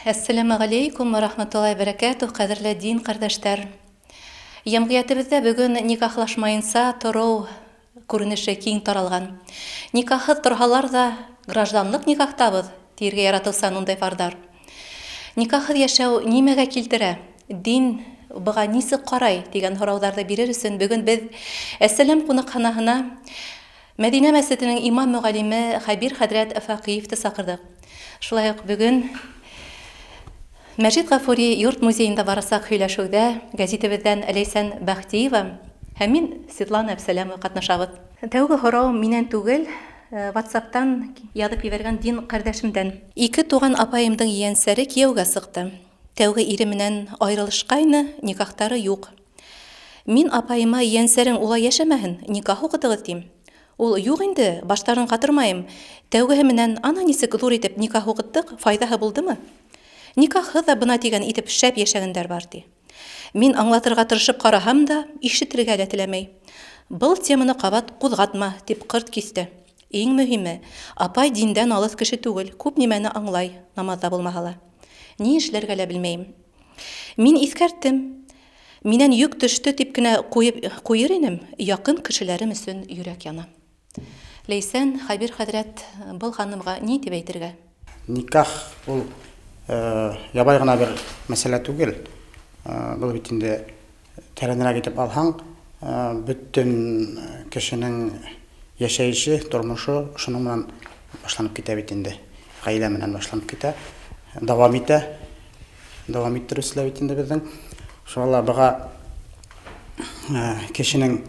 Әссәламу алейкум ва рахматуллаһи ва баракатуһ, кадерле дин кардәшләр. Җәмгыятебездә бүген никахлашмаенса тору күренеше киң таралган. Никахсыз торһалар да гражданлык никахтабыз диергә яратылса ундай фардар. Никахсыз яшәү нимәгә килтерә? Дин быга нисек карай дигән сорауларны бирер өчен бүген без Әссәлам кунакханаһына Мәдинә мәчетенең имам мөгаллиме Хәбир хәзрәт Фәкыйевты сакырдык. Шулай ук бүген Мәҗит Гафури йорт музеенда барасак һөйләшүдә гәзитебездән Ләйсән Бәхтиева һәм мин Светлана Әбсәләмова катнашабыз. Тәүге һорау миннән түгел, WhatsApp'тан язып ебәргән дин кардәшемдән. Ике туган апайымдың ияәнсәре кияүгә сыкты. Тәүге ире менән аерылышкайны, никахтары юк. Мин апайыма ияәнсәрең улай яшәмәһен, никах укытыгыз дим. Ул юк инде, баштарын катырмайым. Тәүгеһе менән ана нисек зур итеп никах укыттык, файдаһы булдымы? Никахһыз да бына тигән итеп шәп яшәгәндәр бар ди. Мин аңлатырга тырышып караһам да, ишетергә дә теләмәй. Был теманы кабат кузгатма дип кырт кисте. Иң мөһиме, апай диндән алыс кеше түгел, күп нимәне аңлай, намазда булмаһа ла. Ни эшләргә лә белмәйм. Мин искәрттем. Минән йөк төште дип кенә куйыр инем, якын кешеләрем өчен йөрәк яна. Ләйсән Хәбир хәзрәт был ханымга ни дип әйтергә? Никах ул ябай гына бер мәсьәлә түгел. Бұл бит инде тәрәнрәк итеп алһаң, бөтен кешенең яшәеше, тормышы шуның менән башланып китә бит инде. Гаилә менән башланып китә, дәвам иттерү эшләр бит инде безнең. Шуңа быга кешенең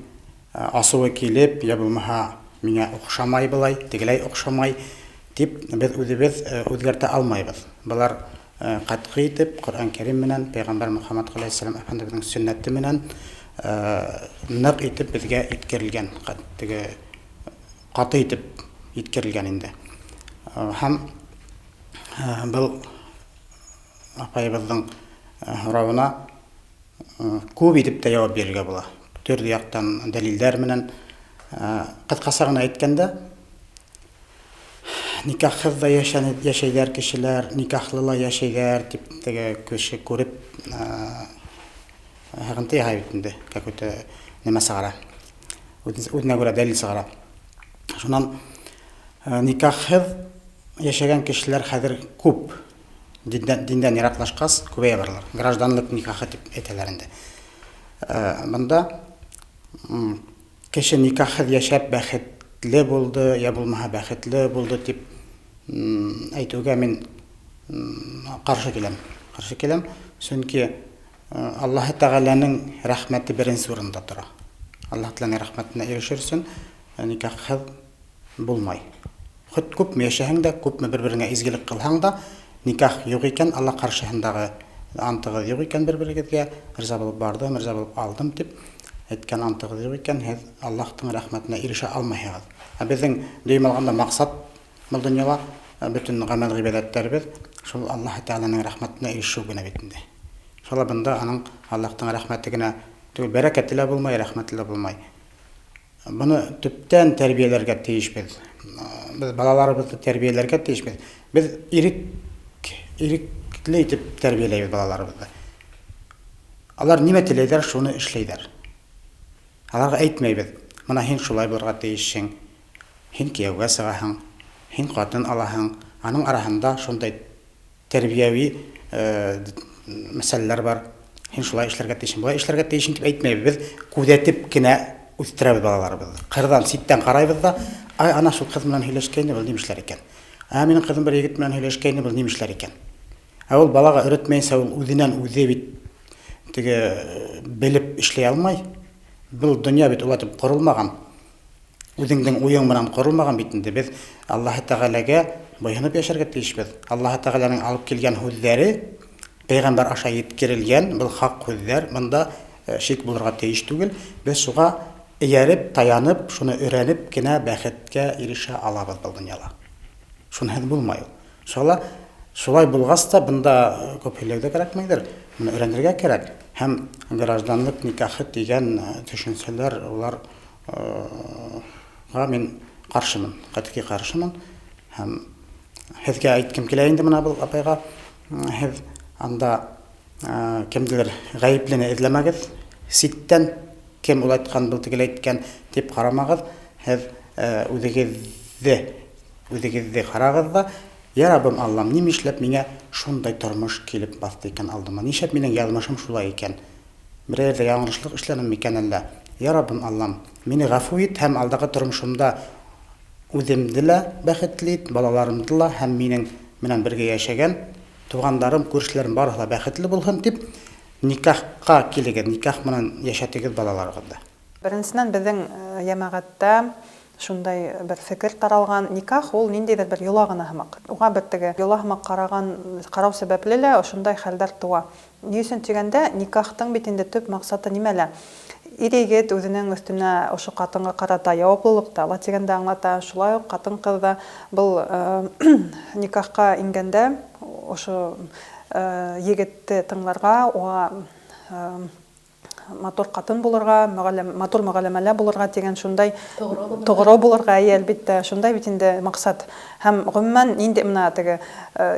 асуы килеп, я булмаһа миңа охшамай булай, тегеләй охшамай дип без үзебез үзгәртә алмайбыз. Булар катгый итеп Коръән Кәрим менән Пәйгамбәр Мөхәммәд галәйһиссәлам әфәндебезнең сөннәте менән нык итеп безгә иткерелгән, каты итеп иткерелгән инде. Һәм бу апайыбызның һорауына күп итеп тә җавап бирергә була. Төрле яктан дәлилләр менән кыскасы гына әйткәндә, никахсыз да яшәйләр кешеләр, никахлы ла яшәйләр дип теге кеше күреп хәгынты яһай бит инде, какой-то нәмә сыгара. Үзенә күрә дәлил сыгара. Шуннан никахсыз яшәгән кешеләр хәзер күп. Диндән ераклашкас күбәя барлар. Гражданлык никахы дип әйтәләр инде. Монда кеше никахсыз яшәп бәхетле булды, я булмаһа бәхетле булды дип әйтүгә мин каршы киләм. Чөнки Аллаһ Тәгаләнең рәхмәте беренче урында тора. Аллаһ Тәгаләнең рәхмәтенә ирешер өчен никахсыз булмай. Хот күпме яшәһәң дә, күпме бер-береңә изгелек кылһаң да, никах юк икән, Аллаһ каршыһындагы антыгыз юк икән, бер-берегезгә риза булып бардым, риза булып алдым дип әйткән антыгыз юк икән, һез Аллаһның рәхмәтенә ирешә алмаһыгыз. Безнең дөйм алганда максат бу дөньяда бөтен гамәл гыйбадәтләребез шул Аллаһ Тәгаләнең рәхмәтенә ирешү генә бит инде. Шуңа бында аның Аллаһның рәхмәте генә түгел, бәрәкәте лә булмай, рәхмәте лә булмай. Буны төптән тәрбияләргә тиешбез. Без балаларыбызны тәрбияләргә тиешбез. Без ирекле итеп тәрбияләйбез балаларыбызны. Алар нимә теләйләр, шуны эшләйләр. Аларга әйтмәйбез. Моны һин шулай булырга тиешсең. Һин кияүгә сыгаһың, һин катын алаһың. Аның араһында шундай тәрбияви мәсьәләләр бар. Һин шулай эшләргә тиешсең, булай эшләргә тиешсең дип әйтмәйбез. Без күзәтеп кенә үстерәбез балаларыбызны. Кырдан, ситтән карайбыз да, ана шул кыз белән һөйләшкәйне, бу нимешләр икән. Минең кызым бер егет белән һөйләшкәйне, бу нимешләр икән. Ул балага өйрәтмәйсә, ул үзеннән үзе бит теге белеп эшләй алмай. Бу дөнья бит улатып корылмаган. Үзеңнең уең белән корылмаган бит инде. Без Аллаһ Тәгаләгә буйынып яшәргә тиешбез. Аллаһ Тәгаләнең алып килгән сүзләре Пәйгамбәр аша yetkirелгән, бу хак сүзләр, монда шик булырга тиеш түгел. Без шуга ияреп, таянып, шуны өйрәнеп кенә бәхеткә ирешә алабыз бу дөньяда. Шунһыз булмай ул. Шулай булгас та бында күп һөйләргә кирәкмәйдер. Моны өйрәнергә кирәк. Һәм гражданлык никахы дигән төшенчәләр, уларга мин каршымын, катгый каршымын. Һәм һезгә әйткем килә инде моны бу апайга. һеҙ анда кемдер ғайыплене эҙләмәгеҙ, ситтән кем ул әйткән, был тигел әйткән дип ҡарамағыҙ. Һеҙ үҙегеҙҙе ҡарағыҙ ҙа, я Раббым Аллам, нимә эшләп миңә шундай тормош килеп баҫты икән алдыма? Нишләп минең яҙмышым шулай икән? Берәй ерҙә яңылышлыҡ эшләнем микән әллә? Я Раббым Аллам, мине ғәфү ит һәм алдағы тормошомда үҙемде лә бәхетле ит, балаларымды ла һәм минең менән бергә йәшәгән туғандарым, күршеләрем барыһы ла бәхетле булһын дип, никахҡа килегеҙ, никах менән йәшәтегеҙ балаларығыҙҙы. Беренсенән беҙҙең йәмәғәттә шундай бер фекер таралған, никах ул ниндәйҙер бер йола ғына һымаҡ. Уға бер теге йола һымаҡ ҡарау сәбәпле лә ошондай хәлдәр тыуа. Ни өсөн тигәндә, никахтың бит инде төп маҡсаты нимәлә? Ир-егет үҙенең өҫтөнә ошо ҡатынға ҡарата яуаплылыҡты ала тигәнде аңлата. Шулай уҡ ҡатын-ҡыҙ ҙа был никахҡа ингәндә ошо егетте тыңларға, уға матур ҡатын булырға, матур мөғәләмәлә булырға тигән шундай тоғро булырға, әлбиттә, шундай бит инде маҡсат. Һәм ғөмүмән инде мына теге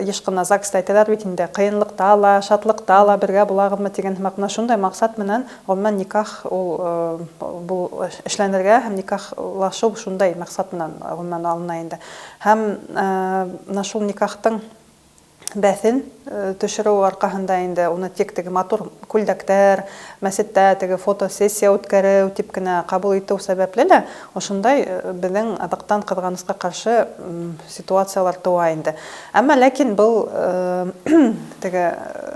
йыш ҡына ЗАГСта әйтәләр бит инде, ҡыйынлыҡта ла, шатлыҡта ла бергә булағыҙмы тигән һымаҡ. Шундай маҡсат менән ғөмүмән никах ул эшләнергә һәм никахлашыу шундай маҡсат менән ғөмүмән алына инде. Һәм шул никахтың бәҫен төшөрөү арҡаһында инде уны тик теге матур күлдәктәр, мәсеттә теге фотосессия үткәреү тип кенә ҡабул итеү сәбәпле лә ошондай беҙҙең аҙаҡтан ҡыҙғанысҡа ҡаршы ситуациялар тыуа инде. Әммә ләкин был теге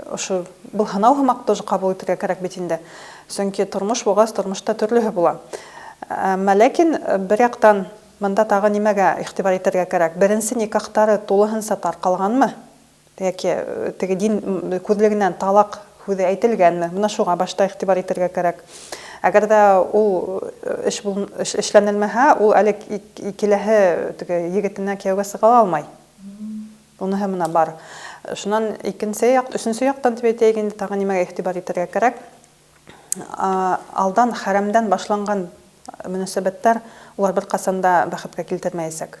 ошо был һынау һымаҡ тоже ҡабул итергә кәрәк бит инде. Сөнки тормош булғас, тормошта төрлөһө була. Әммә ләкин бер яҡтан бында тағы нимәгә иғтибар итергә кәрәк? Беренсе никахтары тулыһынса тарҡалғанмы? Яки теге дин күҙлегенән талаҡ һүҙе әйтелгәнме? Бына шуға башта иғтибар итергә кәрәк. Әгәр ҙә ул эшләнелмәһә, ул әле икеләһе егетенә кейәүгә сыға алмай. Уныһы мына бар. Шунан өсөнсө яҡтан тип әйтәйек инде, тағы нимәгә иғтибар итергә кәрәк? Алдан хәрәмдән башланған мөнәсәбәттәр улар бер ҡасанда бәхеткә килтермәйәсәк.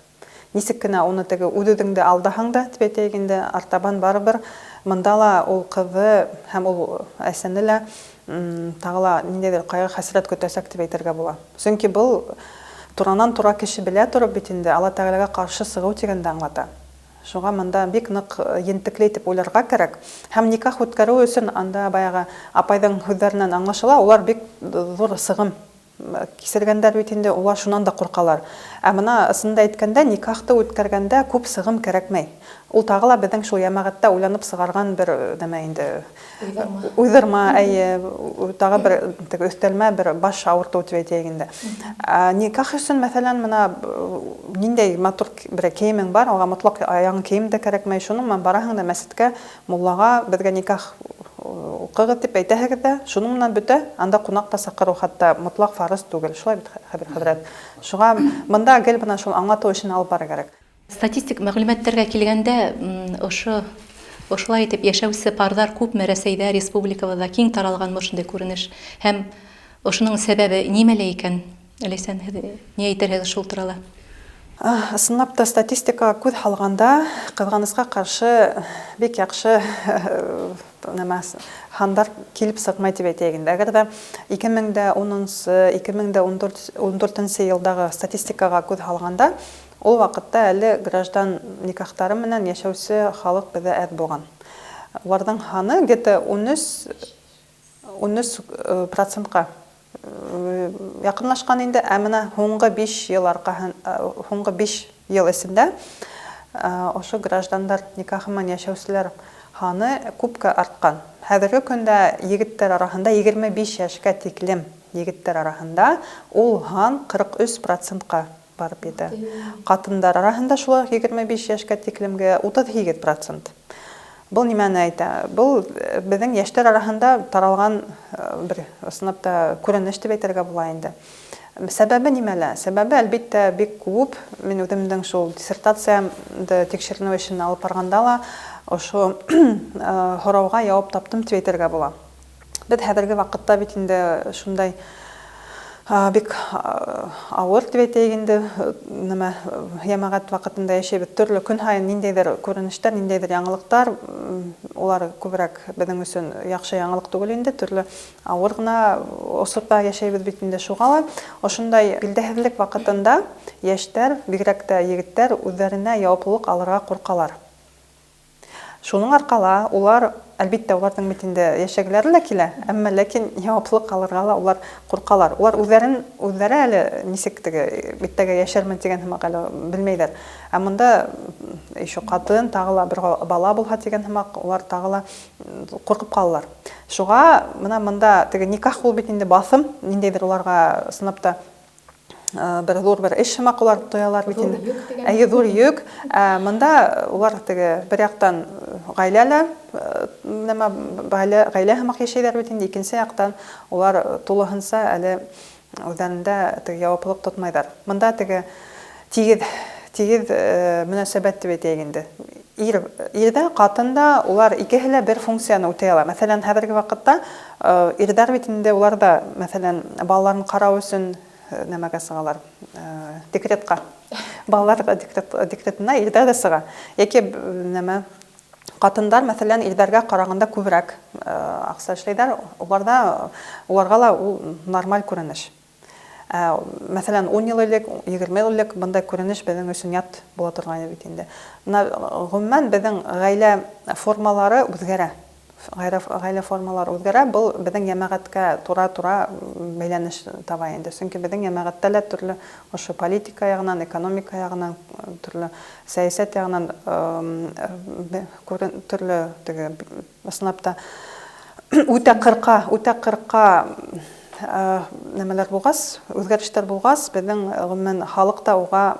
Нисек кенә уны теге үҙ-үҙеңде алдаһаң да, тип әйтәйек инде, артабан барыбер мында ла ул ҡыҙҙы һәм ул әсәне лә тағы ла ниндәйҙер ҡайғы хәсрәт көтәсәк тип әйтергә була. Сөнки был туранан-тура кеше белә тороп бит инде Алла Тәғәләгә ҡаршы сығыу тигәнде аңлата. Шуға мында бик ныҡ ентекле итеп уйларға кәрәк. Һәм никах үткәреү өсөн анда баяғы апайҙың һүҙҙәренән аңлашыла, улар бик ҙур сығым кисергәндәр бит инде, улар шунан да ҡурҡалар. Ә бына ысында әйткәндә, никахты үткәргәндә күп сығым кәрәкмәй. Ул тағы ла беҙҙең шул йәмәғәттә уйланып сығарған бер нәмә инде. Уйҙырма, тағы бер өҫтәлмә бер баш ауыртыу тип әйтәйек инде. Никах өсөн, мәҫәлән, мына ниндәй матур бер кейемең бар, уға мотлаҡ яңы кейем дә кәрәкмәй. Шуның менән бараһың да мәсеткә, муллаға беҙгә никах уҡығыҙ дип әйтәһегеҙ дә, шуның менән бөтә, анда ҡунаҡ та саҡырыу хатта мотлаҡ фарыз түгел. Шулай бит, хәҙрәт. Шуға бында гел бына шул аңлатыу эшен алып барырға кәрәк. Статистик мәғлүмәттәргә килгәндә, ошолай итеп йәшәүсе парҙар күпме Рәсәйҙә, республикабыҙҙа киң таралған ошондай күренеш. Һәм ошоноң сәбәбе нимәлә икән? Ләйсән, һеҙ ни әйтерһегеҙ шул турала? Ысынлап та статистикаға күҙ һалғанда, ҡыҙғанысҡа ҡаршы бик яҡшы һандар килеп сыҡмай тип әйтәйек инде. Әгәр ҙә 2010-2014 йылдағы статистикаға күҙ һалғанда, ул ваҡытта әле граждан никахтары менән йәшәүсе халыҡ беҙҙә әҙ булған. Уларҙың һаны где-то 13%-ҡа яҡынлашҡан инде, ә менә һуңғы 5 йыл эсендә ошо граждандар никахы менән йәшәүселәр һаны күпкә артҡан. Хәҙерге көндә егеттәр араһында 25 йәшкә тиклем егеттәр араһында ул һан 43%-ҡа барып етә. Ҡатындар араһында шулай 25 йәшкә тиклемгә 38%. Был нимәне әйтә? Был беҙҙең йәштәр араһында таралған бер ысынлапта күренеш дип әйтергә була инде. Сәбәбе нимәлә? Сәбәбе әлбиттә бик күп. Мин үҙемдең шул диссертациямды тикшеренеү эшен алып барғанда ла ошо һорауға яуап таптым тип әйтергә була. Беҙ хәҙерге ваҡытта бит инде шундай бик авыр дип әйтәйек инде. Нема ямагат вакытында яшәбез, төрле көн һайын ниндәйдер күренештәр, ниндәйдер яңалыктар, улар күбрәк безнең өчен яхшы яңалык түгел инде. Төрле авыр гына осырда яшәбез бит инде. Шуңа ошондай билдәһезлек вакытында яшьтәр, бигрәк тә егетләр үзләренә яуаплылык алырга куркалар. Шуның аркала улар, әлбиттә, уларның битендә яшәгеләре дә килә, әмма ләкин яуаплылык алырга ла улар куркалар. Улар үзләре әле нисек теге биттәге яшәрмен дигән һымак әле белмәйләр. Ә монда ишо катын, тагы ла бер бала булса дигән һымак, улар тагы ла куркып калалар. Шуңа монда теге никах ул бит инде басым, ниндәйдер уларга сынапта бер зур бер эш һымак улар тоялар бит инде. Зур йөк. Монда улар теге бер яктан гаиләле, гаилә һымак яшәйләр бит инде. Икенче яктан улар тулыһынча әле үзләрендә теге яуаплылык тотмайдар. Монда теге тигез мөнәсәбәт дип әйтәйек инде. Ирдә, катында улар икеһе лә бер функцияны үтәй. Мәсәлән, хәзерге вакытта ирдәр бит инде уларда, мәсәлән, балаларын карау өчен нәмәгә сыгалар, декретка. Балалар декретына ирдә дә сыга. Яки нәмә катындар, мәсәлән, ирдәргә караганда күбрәк акча эшләйләр, уларга ла ул нормаль күренеш. Мәсәлән, 10 ел элек, 20 ел элек бындай күренеш безнең өчен ят була торган бит инде. Гомумән безнең гаилә формалары үзгәрә. Гаилә формалары үзгәрә. Бу безнең җәмәгатькә тура-тура бәйләнеш таба инде. Чөнки безнең җәмәгатьтә лә төрле ошо политика ягынан, экономика ягынан, төрле сәясәт ягынан төрле теге сынапта үтә кырка нәмәләр булгас, үзгәрештәр булгас, безнең гомумән халык та уга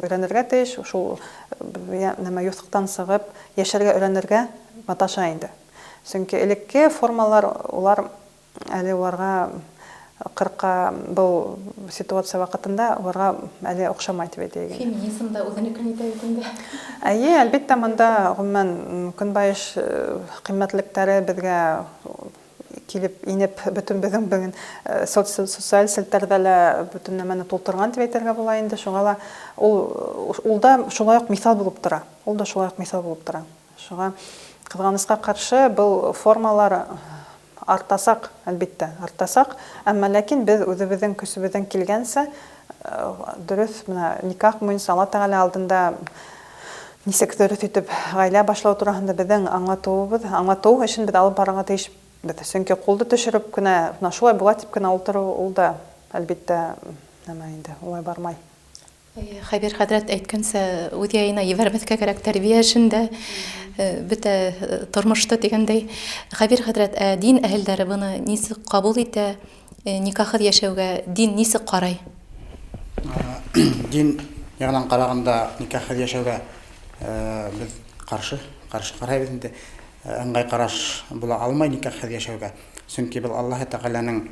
өйрәнергә тиеш, шул нәмә юсыктан сыгып яшәргә өйрәнергә маташа инде. Чөнки элекке формалар улар әле уларга 40 бу ситуация вакытында уларга әле охшамай дип әйтәйек. Феминизм да үзенекен итә бит инде. Әлбәттә, монда гомумән көнбайыш кыйммәтлектәре безгә килеп инеп бөтен безнең социаль селтәрдә лә бөтен нәмәне тултырган дип әйтергә була инде. Шуңа ла ул да шулай ук мисал булып тора. Ул да шулай ук мисал булып тора. Шуңа кызганыска каршы бу формалар артасак, әлбәттә, артасак, әмма ләкин без үзебезнең көчебездән килгәнсә, дөрес, менә никах муенча Алла Тәгалә алдында нисек дөрес итеп гаилә башлау турында безнең аңлату өчен без алып барырга тиеш. Чөнки кулды төшереп кенә шулай була дип кенә утыру, ул да әлбәттә нәмә инде, улай бармай. Хәбир хәзрәт әйткәнсә, үз яена ебәрмәскә кирәк тәрбия эшендә, бөтә тормышта дигәндәй. Хәбир хәзрәт, дин әһелләре буны нисек кабул итә, никахсыз яшәүгә дин нисек карай? Дин ягынан караганда никахсыз яшәүгә без каршы карайбыз инде. Ыңгай караш була алмай никахсыз яшәүгә. Чөнки бу Аллаһ Тәгаләнең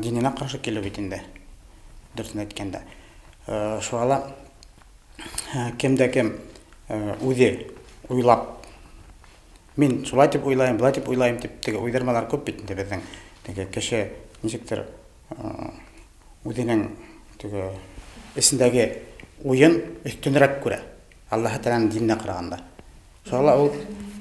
диненә каршы килү бит инде. Дөресен әйткәндә. Шуңа кемдә кем үзе уйлап, мин шулай дип уйлайм, булай дип уйлайм дип теге уйдырмалар күп бит инде безнең. Теге кеше ничектер үзенең теге эсендәге уен өстенрәк күрә. Аллаһ Тәгаләнең диненә караганда. Шуңа ул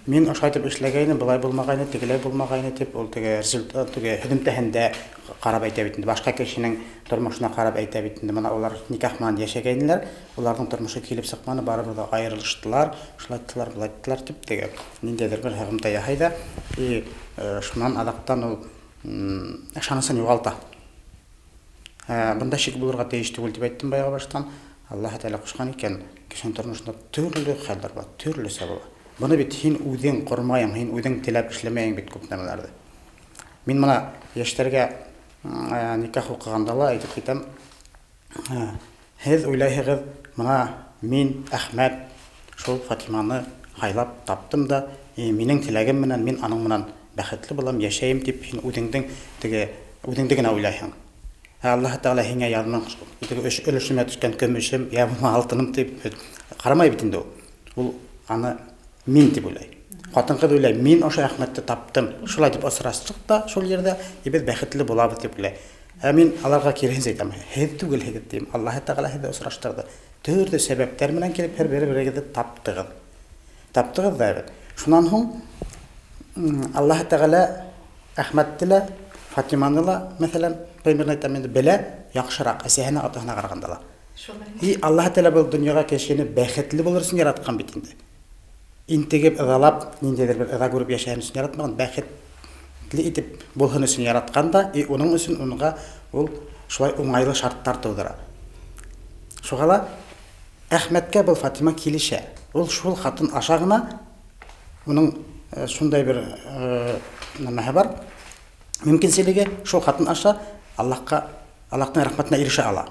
мин ошай дип эшләгәйне, булай булмагайны, тегеләй булмагайны дип ул теге результат теге һөдемтәһендә карап әйтә бит инде. Башка кешенең тормышына карап әйтә бит инде. Моны улар никах менән яшәгәйнеләр, уларның тормышы килеп сыкманы, барыбер да аерылыштылар, шулайттылар, булайттылар дип теге ниндәйдер бер һөдемтә яһайда. И шуннан адактан ул ышанысын югалта. Бунда шик булырга тиеш түгел дип әйттем байга баштан. Аллаһ Тәгалә кушкан икән, кешенең тормышында төрле хәлләр бар, төрле сәбәп. Буны бит һин үзең кормайың, һин үзең теләп эшләмәйң бит күп нәмәләрдә. Мин моны яшьләргә никах укыганда ла әйтеп китәм. Һез уйлайһыгыз, моны мин Әхмәт шул Фатиманы хайлап таптым да, минең теләгем менән мин аның менән бәхетле булам, яшәйм дип һин үзеңдә генә уйлайһың. Аллаһ Тәгалә һиңә язмын, теге өлешемә төшкән көмешем, я алтыным дип карамай бит инде ул. Ул аны мин дип уйлай. Хатын-кыз уйлай, мин ошо Әхмәтте таптым. Шулай дип асырастык та шул yerдә, без бәхетле булабыз дип уйлай. Мин аларга кирһен әйтәм. Һез түгел һегет дим. Аллаһ Тәгалә һезне осраштырды. Төрле сәбәпләр менән килеп бер-берегезне таптыгыз. Таптыгыз да бит. Шуннан һуң Аллаһ Тәгалә Әхмәтте ла, Фатиманы ла, мәсәлән, примерно әйтәм инде, белә яхшырак әсәһенә атаһына караганда ла. И Аллаһ Тәгалә бу дөньяга кешене бәхетле булыр өчен яраткан бит инде. Интегеп, ыҙалап, ниндәйҙер бер ыҙа күреп йәшәһен өсөн яратмаған, бәхетле итеп булһын өсөн яраткан да, и уның өсөн унга ул шулай уңайлы шарттар тудыра. Шуға ла Әхмәткә был Фатима килешә. Ул шул хатын аша гына уның шундай бер нәмәһе бар. Мөмкинселеге шул хатын аша Аллаһның рәхмәтенә ирешә ала.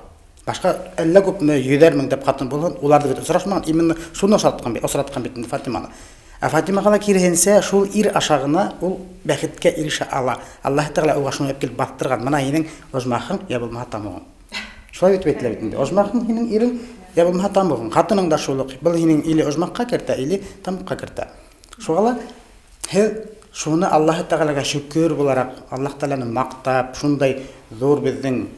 Башка әллә күпме йөҙәр мең дип хатын булган, уларда бит осрашмаган, именно шуны осраткан бит Фатиманы. Ә Фатимага кирһенсә, шул ир ашагына ул бәхеткә ирешә ала. Аллаһ Тәгалә уга шуны әкел баттырган. Менә һинең ожмахың я булмаһа тамагың. Шулай дип әйтелә бит инде. Ожмахың һинең ирең я булмаһа тамагың. Хатының да шулык. Был һинең иле ожмахка кертә, иле тамакка кертә. Шуга ла һез шуны Аллаһ Тәгаләгә шөкер буларак, Аллаһ Тәгаләне мактап, шундай зур безнең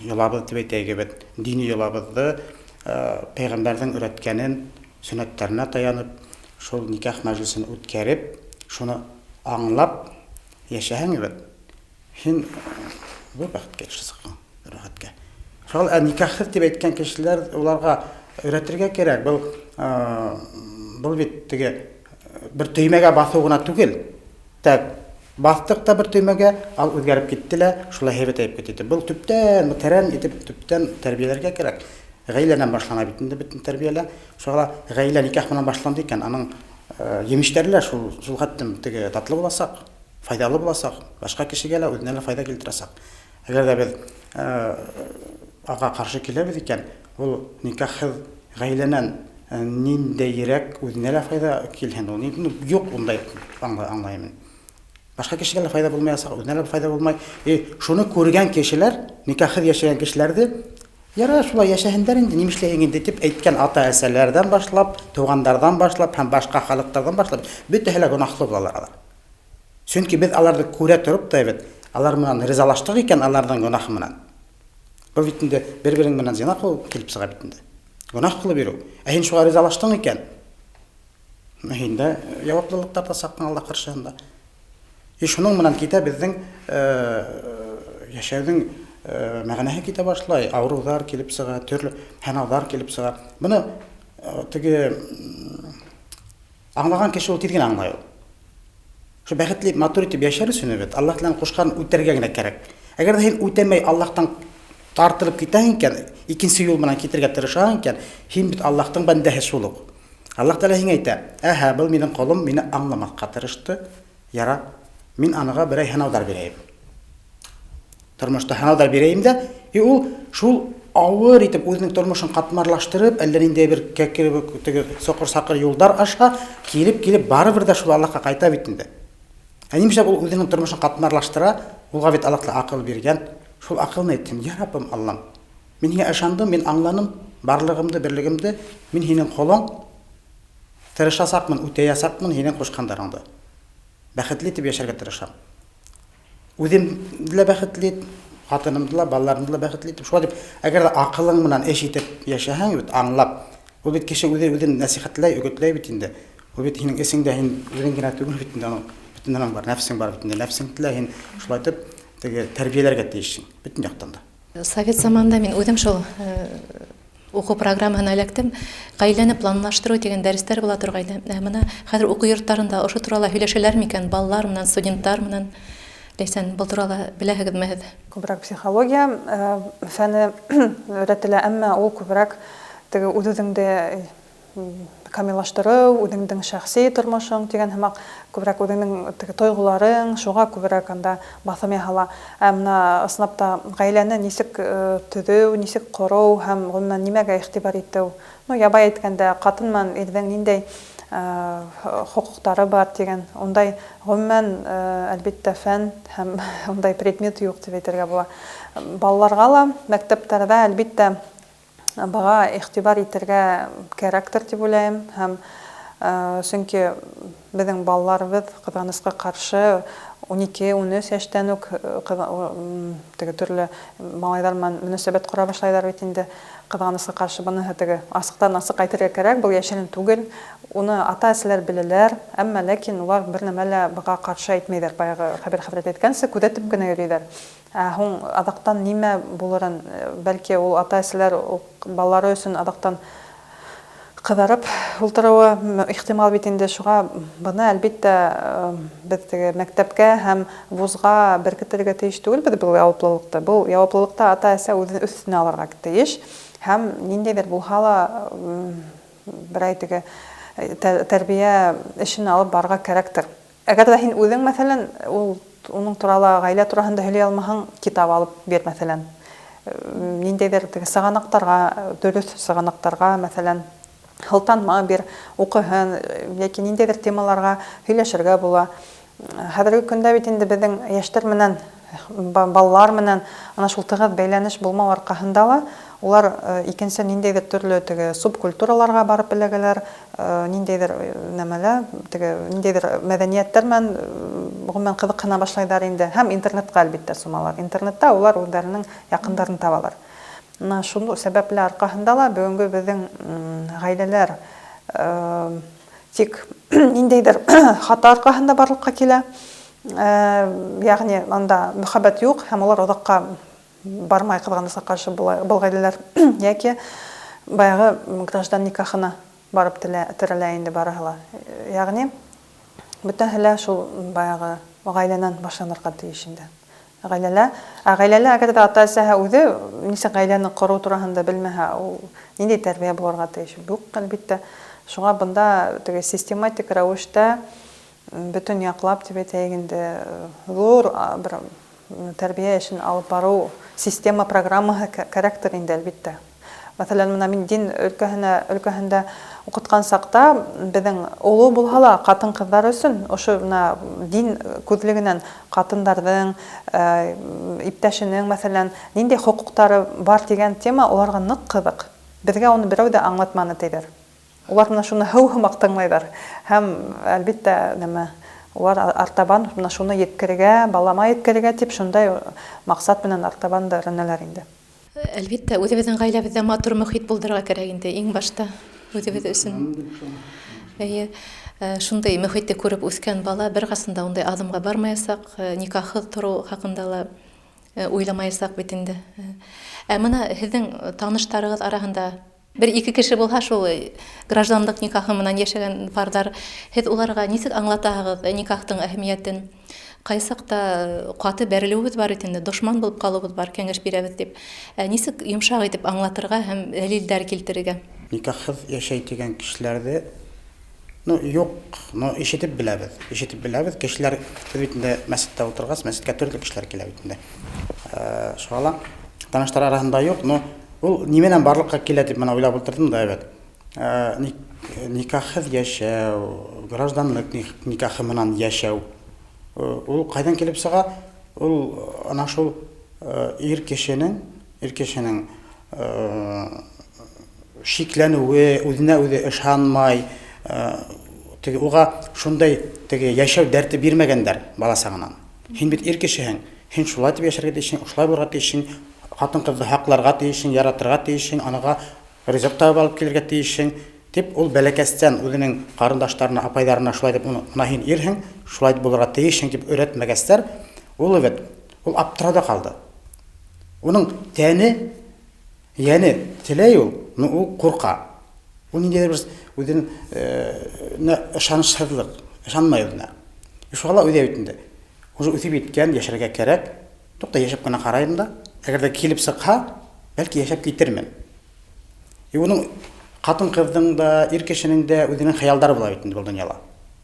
юлабыз дип әйтәйек бит, дини юлабызды пәйгамбәрнең өйрәткәнен, сөннәтләренә таянып, шул никах мәҗлесен үткәреп, шуны аңлап яшәһәң бит, һин бу бәхеткә ирешәсең, рәхәткә. Шул никахсыз дип әйткән кешеләр уларга өйрәтергә кирәк. Бу бит теге бер төймәгә басу гына түгел. Так, бастык та бер төймәгә, ал үзгәреп китте лә, шулай һәйбәт әйеп китте. Бу төптән, мөхтәрәм итеп төптән тәрбияләргә кирәк. Гаиләдән башлана бит инде бөтен тәрбияләр. Шуңа гаилә никах менән башланды икән, аның емештәре шул хәттем теге татлы буласак, файдалы буласак, башка кешегә лә үзенә лә файда килтерәсәк. Әгәр дә без ага каршы киләбез икән, ул никахсыз гаиләнән ниндәйрәк үзенә лә файда килһен, ул юк ундай аңлайм. Башка кешегә лә файда булмаясак, үзенә лә файда булмай. Шуны күргән кешеләр, никахсыз яшәгән кешеләрде, яра шулай яшәһендәр инде, нимешләйһең инде дип әйткән ата-әсәләрдән башлап, тугандардан башлап һәм башка халыктардан башлап, бөтәһе лә гөнаһлы булалар. Чөнки без аларны күрә торып та бит, алар менән ризалаштык икән аларның гөнаһы менән. Бу бит инде бер-берең менән зина килеп чыга бит инде. Гөнаһ кылып бирү. Ә һин шуга ризалаштың икән, һин дә җаваплылыктарда саклан Аллаһ каршында. Шуның менән китә безнең яшәүнең мәгънәһе китә башлай. Авырулар килеп чыга, төрле һәнаудар килеп чыга. Моны теге аңлаган кеше ул тиз генә аңлай ул. Шу бәхетле матур итеп яшәр өчен бит Аллаһ белән кушкан үтәргә генә кирәк. Әгәр дә һин үтәмәй Аллаһтан тартылып китәһең икән, икенче юл менән китәргә тырышаһың икән, һин бит Аллаһтың бәндәһе шул ук. Аллаһ Тәгалә һиңә әйтә: "Әһә, бу минең кулым мине аңламаска тырышты. Яра, мин аныга берәй һәнаудар бирәйем. Тормышта һәнаудар бирәйем дә, ул шул авыр итеп үзенең тормышын катмарлаштырып, әллә ниндәй бер теге сокыр-сакыр юлдар аша килеп барыбер дә шул Аллаһка кайта бит инде. Ә нимәшә ул үзенең тормышын катмарлаштыра? Улга бит Аллаһ акыл биргән. Шул акылны әйттем: "Я Раббым, Аллам, мин һиңа ышандым, мин аңланым барлыгымды, берлегемде, мин һинең колың, тырышасакмын, үтәясакмын һинең кушкандарыңды. Бәхетле итеп яшәргә тырышам. Үзем дә бәхетле, хатынымды ла, балаларымды ла бәхетле итеп, шулай дип, әгәр акылың менән эш итеп яшәһәң бит, аңлап, ул бит кеше үзен насихатлай, үгетләй бит инде. Ул бит һинең эсеңдә һин үзең генә түгел бит инде, бүтән бар, нәфсең бар бит инде. Нәфсең телә һин шулай итеп теге тәрбияләргә тиешсең, бүтән яктан да. Совет заманында мин үзем шул уку программаһына эләктем. Гаиләне планлаштыру дигән дәресләр була торган. Менә хәзер уку йортларында ошо турында һөйләшәләр микән балалар менән, студентлар менән? Ләйсән, был турында беләһегезме һез? Күбрәк психология фәне өйрәтелә, әмма ул күбрәк теге үзеңдә камиллаштыру, үзеңнең шәхси тормышың дигән һәм күбрәк үзеңнең теге тойгыларың, шуга күбрәк анда басым яһала. Әмма снапта гаиләне нисек төзү, нисек кору һәм гомумән нимәгә игътибар итү. Ябай әйткәндә, катын менән ирнең ниндәй хокуктары бар дигән, ондай гомумән әлбәттә фән һәм ондай предмет юк дип әйтергә була. Балаларга ла мәктәптәрдә әлбәттә бага игътибар итәргә кирәктер дип уйлыйм һәм чөнки безнең балаларыбыз кызганыска каршы 12-13 яшьтән үк теге төрле малайлар белән мөнәсәбәт кура башлайлар бит инде. Кызганычка каршы буны теге асыктан асык әйтергә кирәк, бу яшерен түгел. Уны ата-әсәләр беләләр, әмма ләкин улар бер нәмә лә буга каршы әйтмәйләр. Баягы хәбәр әйткәнчә, күзәтеп кенә йөриләр. Һуң адактан нимә булырын, бәлки ул ата-әсәләр балалары өчен адактан кызарып ултыруы ихтимал бит инде. Шуңа буны әлбәттә без теге мәктәпкә һәм вузга беркетергә тиеш түгел бит бу яуаплылыкта. Бу яуаплылыкта ата-әсә үз алырга тиеш. Һәм ниндидер булса ла берәй теге тәрбия эшен алып барга кирәктер. Әгәр дә һин үзең мәсәлән уның туралы гаилә тураһында һөйли алмаһаң, китап алып бир мәсәлән. Ниндидер теге сыганактарга, дөрес сыганактарга мәсәлән хылтанма бир, укыһын, яки ниндидер темаларга һөйләшергә була. Хәзерге көндә бит инде безнең яшьтәр менән, балалар менән ана шул тыгыз бәйләнеш булмау аркаһында ла улар икенче ниндидер төрле теге субкультураларга барып эләгәләр, ниндидер нәмәләр, теге ниндидер мәдәнияттәр менән гомумән кызыксына башлайлар инде. Һәм интернетка әлбәттә сумалар. Интернетта улар үзләренең якындарын табалар. Шуның сәбәпле аркаһында ла бүгенге безнең гаиләләр тик ниндидер хата аркаһында барлыкка килә. Ягъни анда мөхәббәт юк һәм улар озакка бармай кызганычка каршы был гаиләләр яки баягы граждан никахына барып терелә инде барыгыла. Ягъни бөтенләй шул баягы гаиләнән башланырга тиеш инде. Гаиләләр әгәр дә ата-әсә үзе ничә гаиләне кору турында белмәһә, ул нинди тәрбия булырга тиеш. Бу әлбәттә шуңа бында теге систематик рәвештә бөтен яклап дип әйтәйгәндә зур бер тәрбия эшен алып бару система программаһы кирәктер инде әлбәттә. Мәсәлән, менә мин дин өлкәһендә укыткан сакта безнең улы булса ла хатын-кызлар өчен ошо дин күзлегеннән хатыннарның иптәшенең мәсәлән нинди хукуктары бар дигән тема уларга нык кызык. Безгә аны берәү дә аңлатманы диләр. Улар менә шуны һәүһәмәк тыңлайлар. Һәм әлбәттә нәмә улар артабан менә шуны yetkерергә, балама yetkерергә дип шундай максат белән артабан да рәнәләр инде. Әлбәттә, үзебезнең гаиләбездә матур мөхит булдырырга кирәк инде, иң башта үзебез өчен. Шундай мөхитте күреп үскән бала бер касында ундай адымга бармаясак, никахсыз тору хакында ла уйламаясак бит инде. Менә һезнең таныштарыгыз арасында бер-ике кеше булса, шул гражданлык никахы менән яшәгән пардар, һез уларга ничек аңлатасыз никахтың әһәмиятен? Кайсакта каты бәрелүбез бар инде, дошман булып калубыз бар, кәңәш бирәбез дип. Ничек йомшак итеп аңлатырга һәм дәлилләр килтерергә? Никахсыз яшәй дигән кешеләрдә юк, ишетеп беләбез. Кешеләр бит инде мәсҗидтә утыргас, мәсҗидкә төрле кешеләр килә бит инде. Шуңа таныштар арасында юк, ул нименән барлыкка килә дип менә уйлап утырдым да, әйбәт. Никахсыз яшәү, гражданлык никахы менән яшәү. Ул кайдан килеп сыга? Ул ана шул ир кешенең шикләнүе, үзенә үзе ышанмай, теге уга шундай теге яшәү дәрте бирмәгәннәр баласагынан. Һин бит ир кешеһең, һин шулай дип яшәргә тиешсең, шулай булырга тиешсең, хатын-кызны хакларга тиешсең, яратырга тиешсең, анага ризык табып алып килергә тиешсең. Дип ул бәләкәстән үзенең карындашларына, апайларына шулай дип, "Моны һин ирһең, шулай булырга тиешсең" дип өйрәтмәгәстәр, ул аптырада калды. Уның тәне, яне теләй ул курка. Ул ниндидер бер үзенең ышанычсызлык, ышанмай үзенә. Шуңа үзе әйтте. Уже үзе биткән, яшәргә кирәк. Тукта яшәп кына карайым да, әгәр дә килеп сыкха, бәлки яшәп китермен. Уның хатын-кызның да, ир кешенең дә үзенең хыялдары була бит инде бу дөньяда.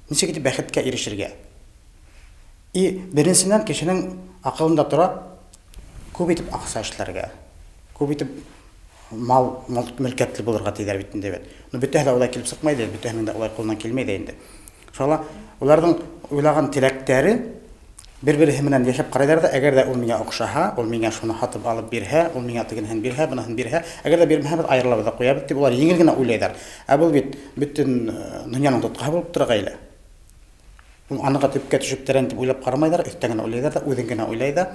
Ничек итеп бәхеткә ирешергә? Беренчедән кешенең акылында тора күп итеп акча эшләргә, күп итеп мал мөлкәтле булырга тийләр бит инде. Бөтәһе дә килеп сыкмайды, бөтәһенең дә улай кулыннан килмәйди инде. Шуңа уларның уйлаган теләктәре бер-берсе менән яшәп карайлар да, әгәр дә ул миңа охшаһа, ул миңа шуны хатып алып бирһә, ул миңа тигенһен бирһә, буныһын бирһә, әгәр дә бирмәһә, без аерылабыз да куябыз дип улар еңел генә уйлайлар. Бу бит бөтен дөньяның тоткаһы булып тора гаилә. Ул аныга төпкә төшеп тәрән дип уйлап карамайдар, өстәгенә уйлайдар да, үҙен генә уйлай да.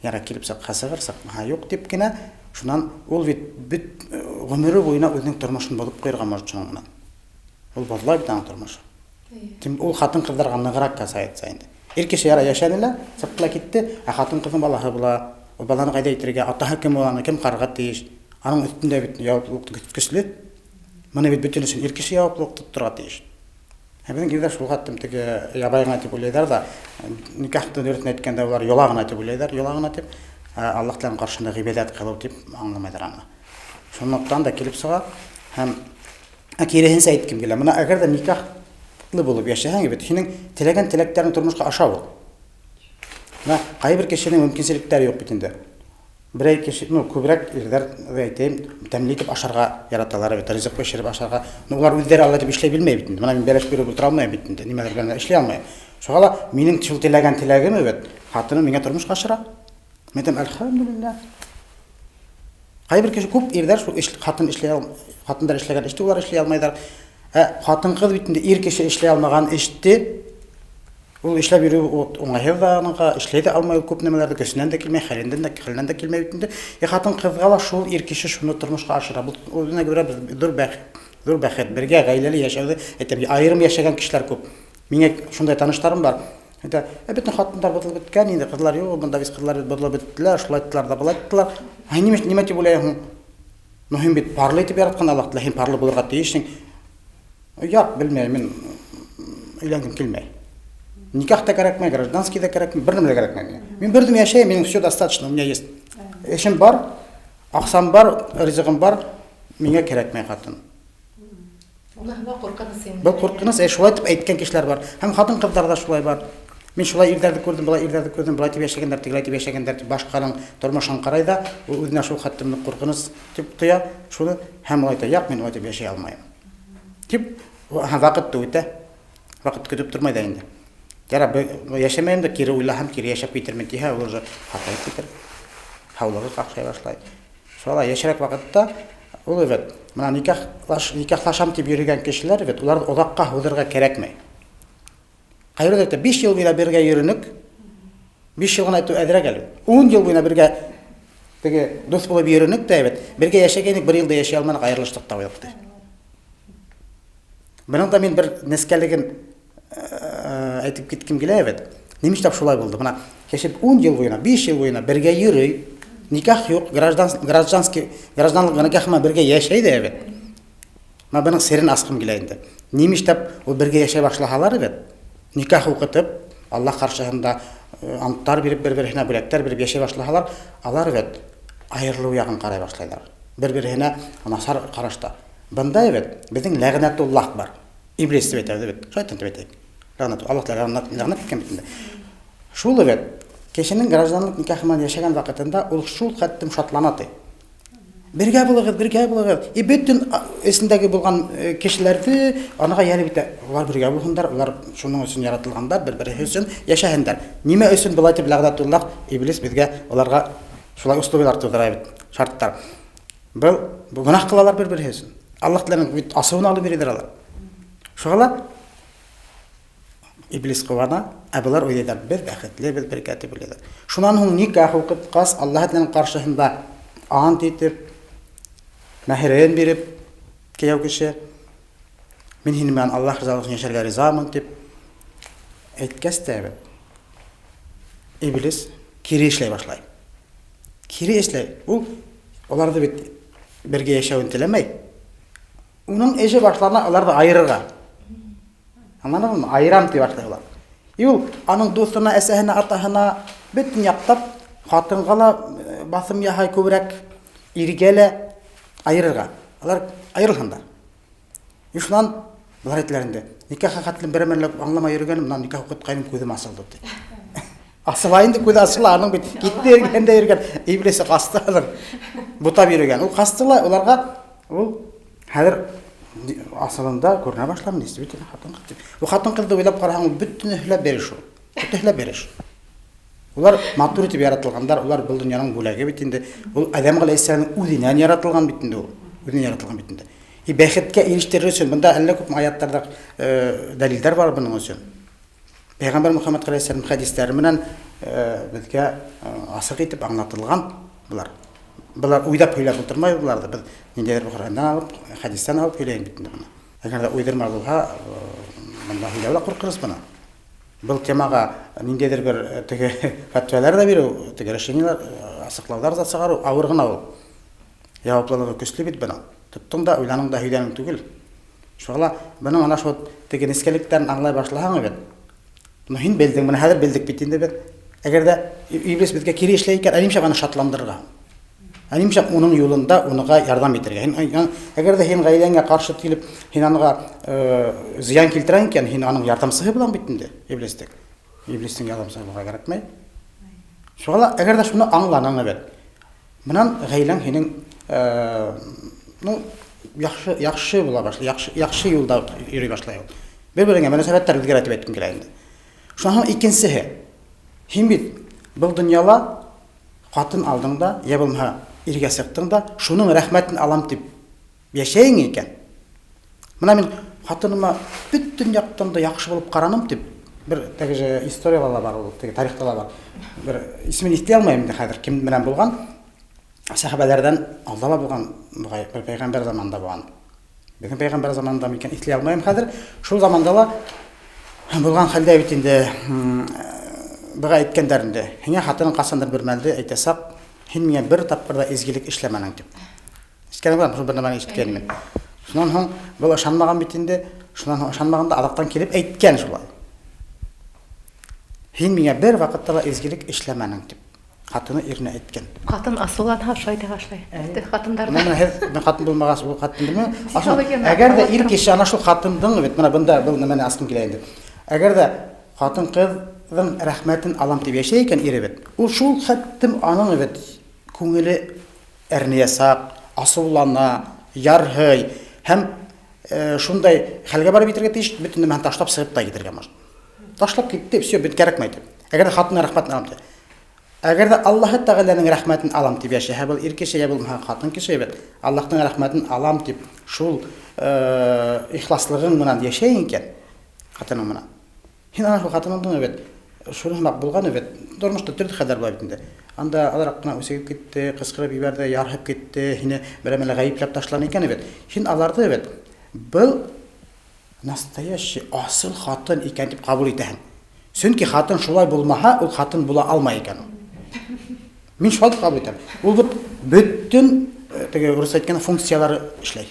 Яра килеп сакка сыгырсак, ха юк дип кенә, шуннан ул бит гомере буена үзенең тормышын булып куярга может шуның менән. Ул бозлай бит аның тормышы. Тим ул хатын кызларга ныгырак касаятса инде. Ир кеше яра яшәнелә, сыпла китте, а хатын кызның балаһы була. Ул баланы кайда итәргә, атаһы кем булган, кем карга тиеш. Аның өстендә бит яуаплык көчле. Моны бит бөтенесен ир кеше яуаплык тоттырга тиеш. Безнең гидә шул хаттым теге ябайгына дип уйлыйлар да, никахты дөресен әйткәндә улар ялагына дип уйлыйлар, ялагына дип, Аллаһ Тәгалә каршында гыйбадат кылу дип аңламыйлар аны. Шуннан да килеп сыга һәм киресен әйткән килә. Менә әгәр дә никахлы булып яшәһәң бит, синең теләгән теләкләрен тормышка аша ул. Менә кайбер кешенең мөмкинлекләре юк бит инде. Берәй кеше, күбрәк ирләр әйтәм, тәмле итеп ашарга яраталар бит, ризык пешереп ашарга. Улар үзләре Алла дип эшләй белмәй бит инде. Менә мин бәлеш биреп утыра алмыйм бит инде. Нимәләр белән эшли алмыйм. Шуңа минең шул теләгән теләгем бит, хатыным миңа тормышка ашыра. Мен әйтәм, әлхәмдүлилләх. Кайбер кеше күп ирләр шул хатын эшләй алмый, хатындар эшләгән эште улар эшли алмыйлар. Хатын кыз бит инде ир кеше эшләй алмаган эште ул эшләп йөрү уңайһыз да аныга эшләй дә алмый күп нәмәләрдә көченнән дә килмәй, хәлендән дә килмәй бит инде. Хатын кызга ла шул ир кеше шуны тормышка ашыра. Бу үзенә күрә зур бәхет, бергә гаиләле яшәүдә, әйтәм, аерым яшәгән кешеләр күп. Миңа шундай таныштарым бар. Әйтә, бөтен хатындар бутылып беткән инде, кызлар юк, монда без кызлар бутылып беттеләр, шулай иттеләр да, булай иттеләр. Нимә дип уйлыйм? Мөһим бит парлы итеп яраткан Аллаһ Тәгалә, парлы булырга тиешсең. Як, белмәйм, мин өйләнгем килмәй. Никах та кирәкмәй, гражданский да кирәкмәй, бер нәмә дә кирәкмәй. Мин бердәм яшәйм, минем все достаточно, у меня есть. Эшем бар, аксам бар, ризыгым бар, миңа кирәкмәй хатын. Бу куркыныс, шулай дип әйткән кешеләр бар. Һәм хатын кызлар да шулай бар. Мин шулай ирләрне күрдем, булай дип яшәгәннәр, тигрәй дип яшәгәннәр, башканың тормышын карай да, үзенә шул хатымны куркыныс дип тоя, шуны һәм улай да, як, мин улай дип яшәй алмыйм. Дип, вакыт үтә. Вакыт көтеп тормый да инде. Яра, яшәмәйм дә кире уйлаһам, кире яшәп китермен дигән, ул уже хата китер. Хаулыгы какшай башлай. Шулай яшәрәк вакытта ул бит, менә никахлашам дип йөргән кешеләр бит, улар озакка һуздырырга кирәкмәй. Кайры да 5 ел буена бергә йөрүнек, 5 ел гына әйтү әдрәк әле. 10 ел буена бергә теге дус булып йөрүнек дә бит, бергә яшәгәнек 1 елда яшәй алманык, аерылыштык та уйлыкты. Моның да мин бер нескәлеген әйтеп киткем килә бит. Нимәштә шулай булды? Менә яшәп 10 ел буена, 5 ел буена бергә йөрүй, никах юк, гражданлык никахма бергә яшәй дә бит. Менә моның серен аскым килә инде. Нимәштә ул бергә яшәй башлагалар бит. Никах укытып, Аллаһ каршыһында анттар биреп, бер-беренә бүләктәр биреп яшәй башлагалар, алар бит аерылу ягын карай башлайлар. Бер-беренә насар карашта. Бында бит безнең ләгънәтуллаһ бар. Иблис дип әйтәбез бит. Шайтан дип әйтәбез. Ләгънәт, Аллаһ ләгънәт иткән бит. Шул бит кешенең гражданлык никахын яшәгән вакытында ул шул хәттем шатлана ди. Бергә булыгыз. И бөтен эсендәге булган кешеләрне анага яли бит. Улар бергә булгандар, улар шуның өчен яратылгандар, бер-берсе өчен яшәгәннәр. Нимә өчен булай дип ләгънәтуллаһ Иблис безгә уларга шулай условиялар тудыра бит. Шарттар. Бу гынах кылалар бер-берсе өчен. Аллаһ Тәгаләнең бит асуын алып бирәләр алар. Шуңа Иблис кылана, булар уйлыйлар, бер бәхетле, бер кәтип булалар. Шуннан һуң никах укыткас, Аллаһ Тәгаләнең каршыһында ант итеп, мәһрен биреп, кияү кеше, мин һинең белән Аллаһ ризалыгын яшәргә ризамын дип әйткәс тә, Иблис кире эшләй башлай. Кире эшләй. Ул аларда бит бергә яшәүен теләмәй. Уның эше башларына аларда айырырга. Аннан айрам дип башлайлар. Ул аның дустына, әсәһенә, атаһына бөтен яктап, хатынга ла басым яһай күбрәк, иргә ла айырырга. Алар айырылгандар. Шуннан булар әйтләрендә, никах хакытлы берәмәлләп аңламай йөргәнем, менә никах укытканым күзем асылды ди. Асыла инде күз асыла, аның бит китте йөргәндә йөргән, Иблис кастылар. Бутап йөргән. Ул кастыла, уларга ул хәзер асылында күренә башламын дип бит хатын кыз. Бу хатын кызды уйлап караһаң, бөтен эһләп бериш ул. Бөтен эһләп бериш. Улар матур итеп яратылгандар, улар бу дөньяның бүләге бит инде. Ул Адам галәйһиссәламның үзеннән яратылган бит инде ул. Үзеннән яратылган бит инде. И бәхеткә ирештерер өчен монда әллә күп аятларда дәлилләр бар буның өчен. Пәйгамбәр Мөхәммәд алейһиссәлам хәдисләре менән безгә асык итеп аңлатылган булар. Булар уйдап һөйләп утырмай буларда. Без ниндидер бер Коръәннән алып, хәдистән алып һөйләйбез бит инде моны. Әгәр дә уйдырма булһа, монда һөйләүгә куркырбыз моны. Был темага ниндидер бер теге фатвалар да бирү, теге решениялар, асыклаулар да чыгару авыр гына ул. Җаваплылыгы көчле бит буның. Тоттың да, уйланың да һөйләнең түгел. Шуңа буның ана шул теге нескәлектән аңлай башлаһаң бит. Моны һин белдең, моны хәзер белдек бит инде бит. Әгәр дә иблис безгә кире эшләй икән, әнимчә аны шатландырырга. Әнимчә уның юлында уныңга ярдәм итәргә. Әгәр дә һин гаиләңгә каршы килеп, һин анга зыян килтерәң икән, һин аның ярдәмчысы булам бит инде, иблистек. Иблистең ярдәмчысы булырга кирәкмәй. Шуңа әгәр дә шуны аңланың бит. Моннан гаиләң һинең яхшы була башлый, яхшы юлда йөри башлый. Бер-береңә мөнәсәбәттәр үзгәртеп әйткән килә инде. Шуның икенчесе. Һин бит бу дөньяла хатын алдыңда, я булмаса иргә сыктыңда, шуның рәхмәтен алам дип яшәйң икән. Менә мин хатыныма бөтен яктан да яхшы булып караным дип бер теге историялар бар ул, теге тарихта бар. Бер исмен итә алмыйм инде хәзер кем белән булган. Сахабалардан алдала булган бер пәйгамбер заманында булган. Безнең пәйгамбер заманында микән итә алмыйм хәзер. Шул заманда булган хәлдә бит инде бага әйткәндәрендә, һиңа хатының касандыр бер мәлдә әйтәсәк, һин миңа бер тапкыр да изгелек эшләмәнең дип. Искәне бар, шул бер нәмәне ишеткәнмен. Шуннан һоң бу ышанмаган бит инде, шуннан ышанмаганда адактан килеп әйткән шулай. Һин миңа бер вакытта да изгелек эшләмәнең дип. Хатыны иренә әйткән. Хатын асыланһа шулай да башлый. Хатындар Менә һез хатын булмагас, ул хатын белмә. Әгәр дә ир кеше ана шул хатындың бит, менә бunda бу нәмәне аскым килә инде. Әгәр дә хатын кызның рәхмәтен алам дип яшәй икән ире бит. Ул шул хәттем аның бит күңеле әрниясак, асыллана, ярһый һәм шундай хәлгә барып итәргә тиеш, бөтен нәмәне ташлап сыгып та китәргә мөш. Ташлап китте, все, бит кирәкмәй дип. Әгәр хатының рәхмәтен алам дип. Әгәр дә Аллаһ Тәгаләнең рәхмәтен алам дип яшәһә, бу ир кеше я булмаса хатын кеше бит. Аллаһның рәхмәтен алам дип шул ихласлыгың менән яшәй икән, хатының менән. Һин ана шул хатының бит, шуның мак булган бит. Тормышта төрле хәлләр бар бит инде. Анда аларак кына үсегеп китте, кыскырып ибәрде, ярһып китте, һине берәмәлә гаипләп ташлан икән бит. Һин аларды бит. Бу настоящий асыл хатын икән дип кабул итәһең. Чөнки хатын шулай булмаһа, ул хатын була алмай икән. Мин шулай кабул итәм. Ул бөтен теге урыс әйткән функциялары эшләй.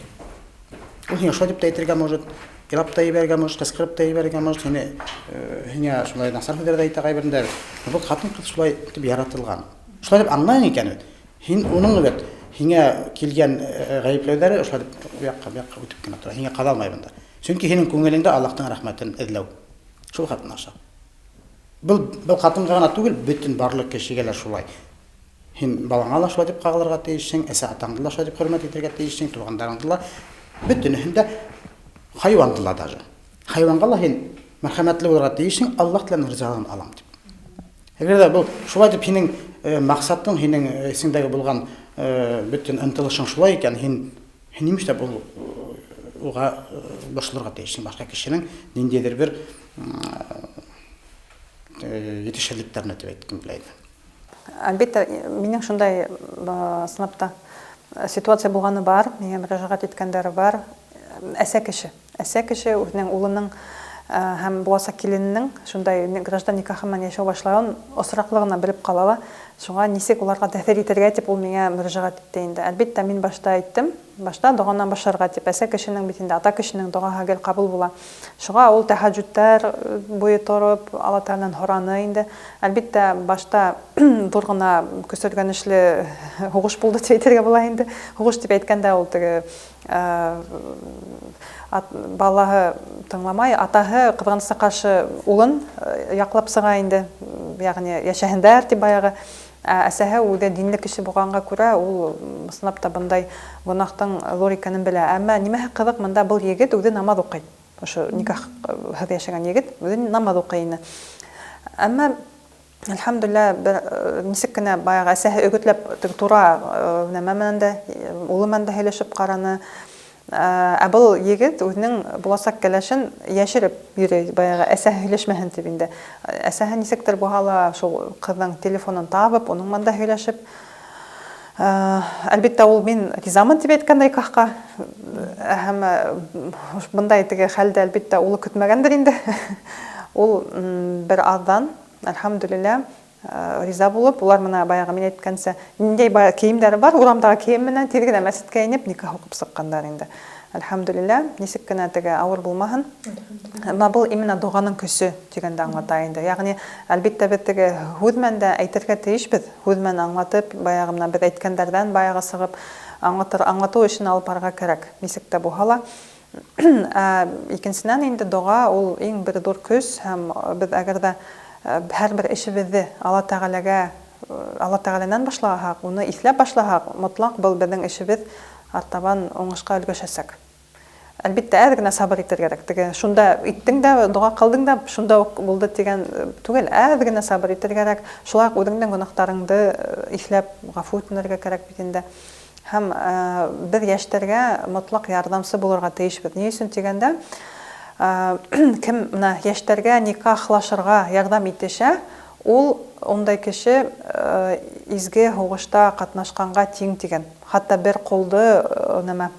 Ул һиңа шулай дип тә әйтергә может, илап та ибәргә может, кыскырып та ибәргә может, һиңа шулай насар һүзләр әйтә гайберендә. Бу хатын кыз шулай дип яратылган. Шулай дип аңлаң икән бит. Һин уның бит һиңа килгән гаипләүләре шулай дип якка үтеп кенә тора. Һиңа кадалмай бunda. Чөнки һинең күңелеңдә Аллаһның рәхмәтен эзләү. Шул хатын аша. Бу хатынга гына түгел, бөтен барлык кешегә шулай. Һин балаңа ла шулай дип кагылырга тиешсең, әсә атаңды ла шулай дип хөрмәт итәргә тиешсең, тугандарыңды ла, бөтенеһен дә хайванды ла даже. Хайванга ла һин мәрхәмәтле булырга тиешсең, Аллаһ белән ризалыгын алам дип. Әгәр дә бу шулай дип һинең максатың, һинең исеңдәге булган бөтен ынтылышың шулай икән, һин нимәштә бу уга башларга тиешсең, башка кешенең ниндидер бер yetişirliklerine etkin bileydi. Әлбәттә, минең шундай сынапта ситуация булганы бар, миңа мөрәҗәгать иткәндәре бар. Әсә кеше үзенең улының һәм буаса киленнең шундай граждан никахы менән яшәү башлаган осраклыгына белеп калала. Шуңа нисек уларга тәэсир итәргә дип ул миңа мөрәҗәгать итте инде. Әлбәттә, мин башта әйттем, дуганнан башларга дип, әсә кешенең бит инде ата кешенең дугаһы гел кабул була. Шуңа ул тәһаҗҗүдтәр буе торып, Алла Тәгаләнән һораны инде. Әлбәттә, башта зур гына көсөргәнешле һугыш булды дип әйтергә була инде. Һугыш дип әйткәндә ул теге балаһы тыңламай, атаһы кызганычка каршы улын яклап сыга инде. Ягъни яшәһендәр дип баягы. Әсәһе үзе динле кеше булганга күрә, ул сынапта бундай гунахтың зур икәнен белә. Әмма нимәһе кызык, монда бул егет үзе намаз укый. Ошо никах яшәгән егет үзе намаз укый ине. Әмма әлхәмдүлилләһ, нисек кенә баягы әсәһе өгөтләп тура нәмә менән дә, улы менән дә һөйләшеп караны. Ә был егет үзенең буласак кәләшен яшереп йөри, баягы әсә һөйләшмәһен дип инде. Әсәһе нисектер бухала, шул кызның телефонын табып, уның монда һөйләшеп. Әлбәттә, ул мин ризамын дип әйткәндә никахка. Һәм мондай теге хәлдә әлбәттә ул көтмәгәндер инде. Ул бер аздан, әлхәмдүлилләh, риза булып, улар менә баягы мин әйткәнчә, ниндәй киемнәре бар, урамдагы кием менән тиз генә мәчеткә инеп никах укып сыкканнар инде. Әлхәмдүлилләh, нисек кенә теге авыр булмаһын. Менә бу именно дуганың көче дигәндә аңлата инде. Ягъни әлбәттә бит теге һүзмән дә әйтергә тиешбез. Һүзмән аңлатып, баягы менә без әйткәннәрдән баягы сыгып аңлату өчен алып барырга кирәк. Нисек тә булһа, икенчедән инде дуга ул иң бер зур көч һәм без әгәр дә һәрбер эшебезне Алла Тәгаләнән башлаһак, уны исләп башлаһак, мотлак был безнең эшебез артабан уңышка өлгәшәсәк. Әлбәттә, әз генә сабыр итәргә кирәк. Теге шунда иттең дә, дуга кылдың да, шунда ук булды дигән түгел, әз генә сабыр итәргә кирәк. Шулай ук үзеңнең гөнаһларыңды исләп, гафу үтенергә кирәк бит инде. Һәм без яшьләргә мотлак ярдәмчы булырга тиешбез. Ни өчен дигәндә, кем менә яшьләргә никахлашырга ярдәм итешә, ул ондай кеше изге һугышта катнашканга тиң дигән. Хәтта бер кулды нәмә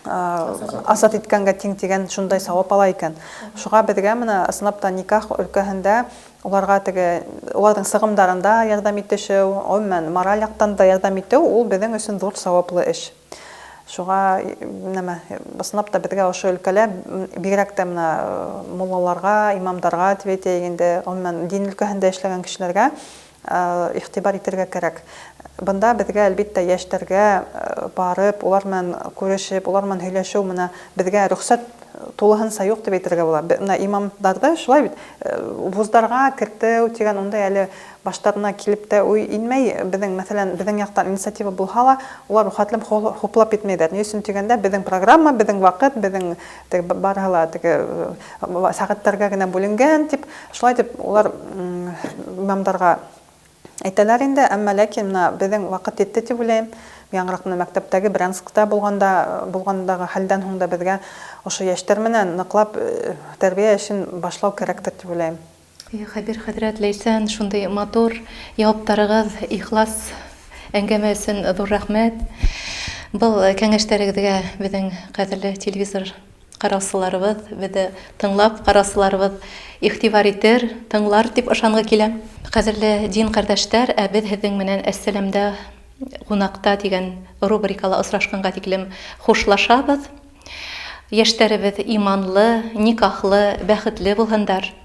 азат иткәнгә тиң дигән шундай савап ала икән. Шуга безгә менә ысынлапта никах өлкәһендә уларга теге уларның сыгымдарында ярдәм итешү, гомумән мораль яктан да ярдәм итү ул безнең өчен зур саваплы эш. Шуга нәмә ысынлапта безгә ошо өлкәлә бигрәк тә менә муллаларга, имамдарга дип әйтәйгәндә, гомумән дин өлкәһендә эшләгән кешеләргә игътибар итәргә кирәк. Бында безгә әлбәттә яшьләргә барып, улар белән күрешеп, улар белән һөйләшү менә безгә рөхсәт тулыһынча юк дип әйтергә була. Менә имамдарда шулай бит, вузларга кертү дигән ундай әле баштарына килеп тә уй инмәй, безнең мәсәлән, безнең яктан инициатива булһа ла, улар рөхсәтле хуплап итмәйдәр. Ни өчен дигәндә, безнең программа, безнең вакыт, безнең барһала теге сәгатьләргә генә бүленгән дип, шулай дип улар имамдарга әйтәләр инде, әмма ләкин безнең вакыт итте дип уйлыйм. Яңгырак менә мәктәптәге Брянскта булгандагы хәлдән һуң да безгә ошо яшьләр менән ныклап тәрбия эшен башлау кирәктер дип уйлыйм. Хәбир хәзрәт Ләйсән, шундый матур җавапларыгыз, ихлас әңгәмә өчен зур рәхмәт. Был кәңәшләрегезгә безнең кадерле телевизор караусыларыбыз, безне тыңлап караусыларыбыз игътибар итер, тыңлар дип ышанга килә. Кадерле дин кардәшләр, без һезнең менән әссәламдә кунакта дигән рубрикала очрашканга тиклем хушлашабыз. Яшьләребез иманлы, никахлы, бәхетле булһындар.